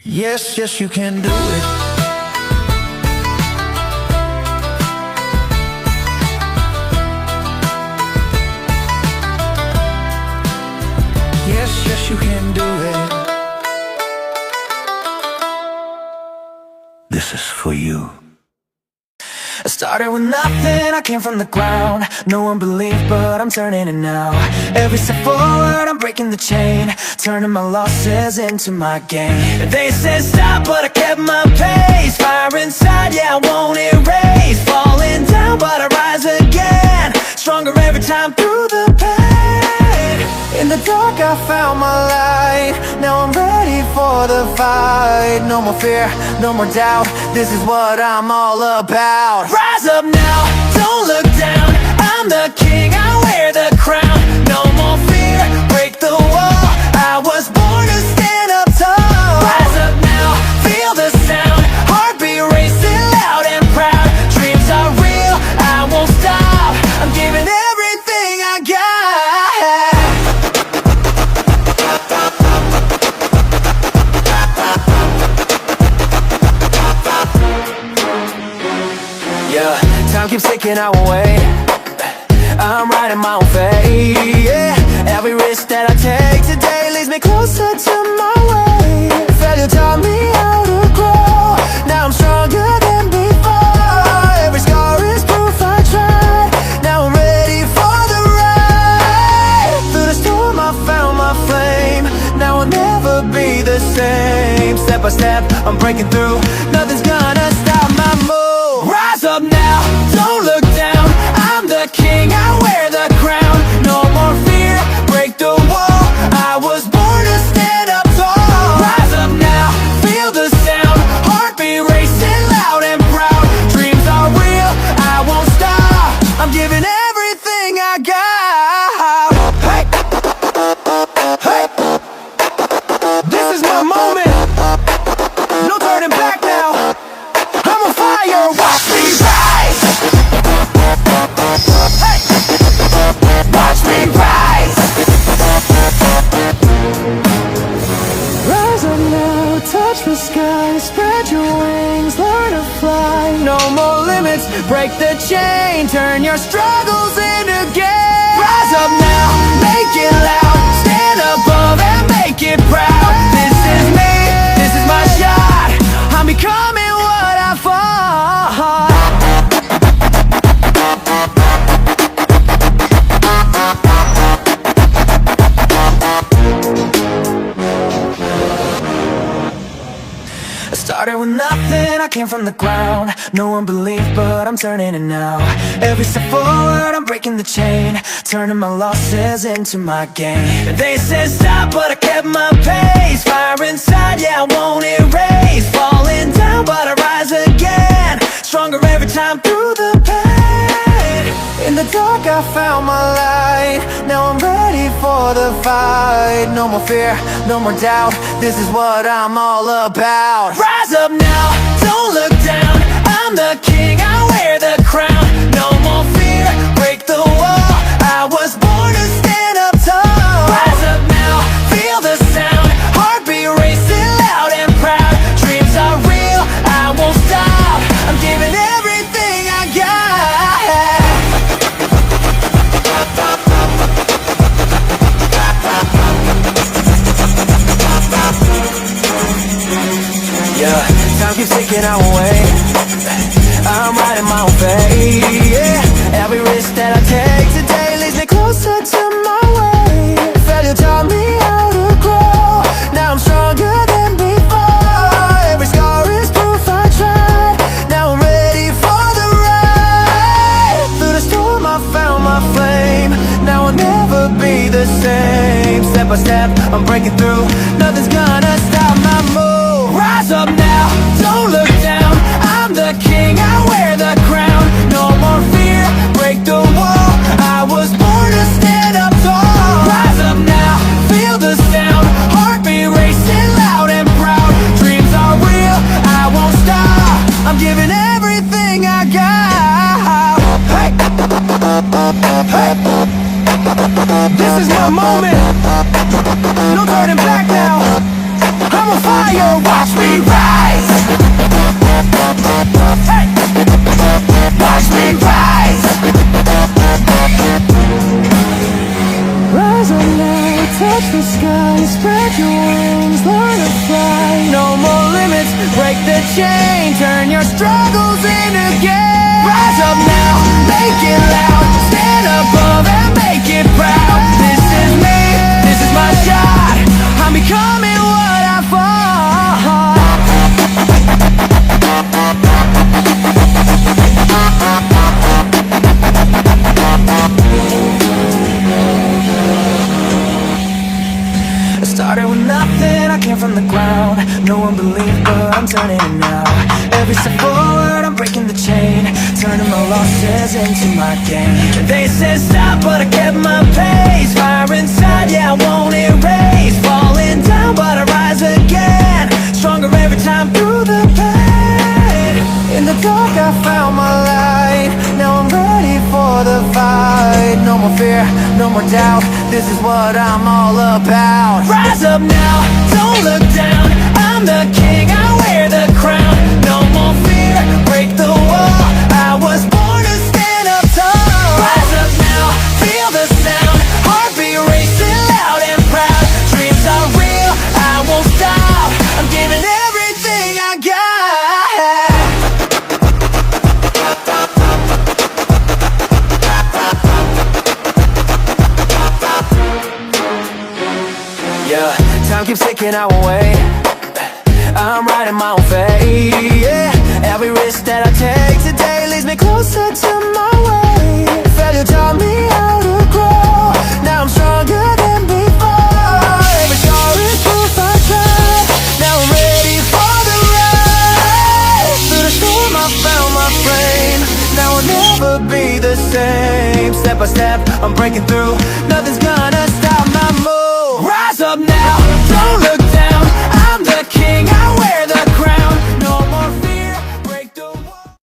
Yes, yes, you can do it. Yes, yes, you can do it. This is for you. I started with nothing, I came from the ground. No one believed, but I'm turning it now. Every step forward, I'm breaking the chain, turning my losses into my gain. They said stop, but I kept my pace. Fire inside, yeah, I won't erase. Falling down, but I rise again. Stronger every time through the pain. In the dark, I found my light. Now I'm ready for the fight. No more fear, no more doubt. This is what I'm all about. Rise up now, don't look down. I'm the king, I wear the crown. No more fear, break the wall. I was born to stand up tall. Rise up now, feel the sound. Heartbeat racing loud and proud. Dreams are real, I won't stop. I'm giving everything I got. Yeah, time keeps ticking our way. I'm riding my own fate, yeah. Every risk that I take today leads me closer to my way. Failure taught me how to grow. Now I'm stronger than before. Every scar is proof I tried. Now I'm ready for the ride. Through the storm I found my flame. Now I'll never be the same. Step by step I'm breaking through. Nothing's gonna stop my move. Rise up now, don't look down. I'm the king, I wear the crown. No more fear, break the wall. I was born to stand up tall. Rise up now, feel the sound. Heartbeat racing loud and proud. Dreams are real, I won't stop. I'm giving everything I got. Hey, hey, this is my moment. No turning back now. I'm on fire, watch me rise. Hey, watch me rise. Rise up now, touch the sky. Spread your wings, learn to fly. No more limits, break the chain. Turn your struggles into gain. Rise up now, make it loud. Stand above and make it proud. This is me, this is my shot. I'm becoming what I fought. I started with nothing, I came from the ground. No one believed, but I'm turning it now. Every step forward, I'm breaking the chain, turning my losses into my gain. They said stop, but I kept my pace. Fire inside, yeah, I won't erase. Falling down, but I rise again. Stronger every time through the pain. In the dark, I found my light. Now I'm ready for the fight. No more fear, no more doubt. This is what I'm all about. Rise up now, don't look down. I'm the king, I wear the crown. No more fear, break the wall. I was born to stand up tall. Rise up now, feel the sound. Heartbeat racing loud and proud. Dreams are real, I won't stop. I'm giving everything I got. Yeah, time keeps ticking our way. I'm riding my own fate, yeah. Every risk that I take today leads me closer to my way. Failure taught me how to grow. Now I'm stronger than before. Every scar is proof I tried. Now I'm ready for the ride. Through the storm I found my flame. Now I'll never be the same. Step by step I'm breaking through. Nothing's gonna stop my move. Rise up now, don't look down. I'm the king, I wear the crown. No more fear, break the wall. I was born to stand up tall. Rise up now, feel the sound. Heartbeat racing loud and proud. Dreams are real, I won't stop. I'm giving everything I got. Hey, hey, this is my moment. No turning back now. I'm on fire, watch me rise. Hey! Watch me rise. Rise up now, touch the sky, spread your wings, learn to fly. No more limits, break the chain, turn your struggles into gain. Rise up now, make it loud, stand above and make it proud. This is me, this is my shot, I'm becoming what I fought. I started with nothing, I came from the ground. No one believed, but I'm turning it now. Every step forward, I'm breaking the chain, turning my losses into my gain. They said stop, but I kept my pace. Fire inside, yeah, I won't erase. Falling down, but I rise again. Stronger every time through the pain. In the dark, I found my light. Now I'm ready for the fight. No more fear, no more doubt. This is what I'm all about. Rise up now, don't look down. I'm the king, I wear the crown. No more fear, break the wall. I was born to stand up tall. Rise up now, feel the sound. Heartbeat racing loud and proud. Dreams are real, I won't stop. I'm giving everything I got. Yeah, time keeps ticking our way. I'm riding my own fate, yeah. Every risk that I take today leads me closer to my way. Failure taught me how to grow. Now I'm stronger than before. Every scar is proof I tried. Now I'm ready for the ride. Through the storm I found my flame. Now I'll never be the same. Step by step, I'm breaking through. Nothing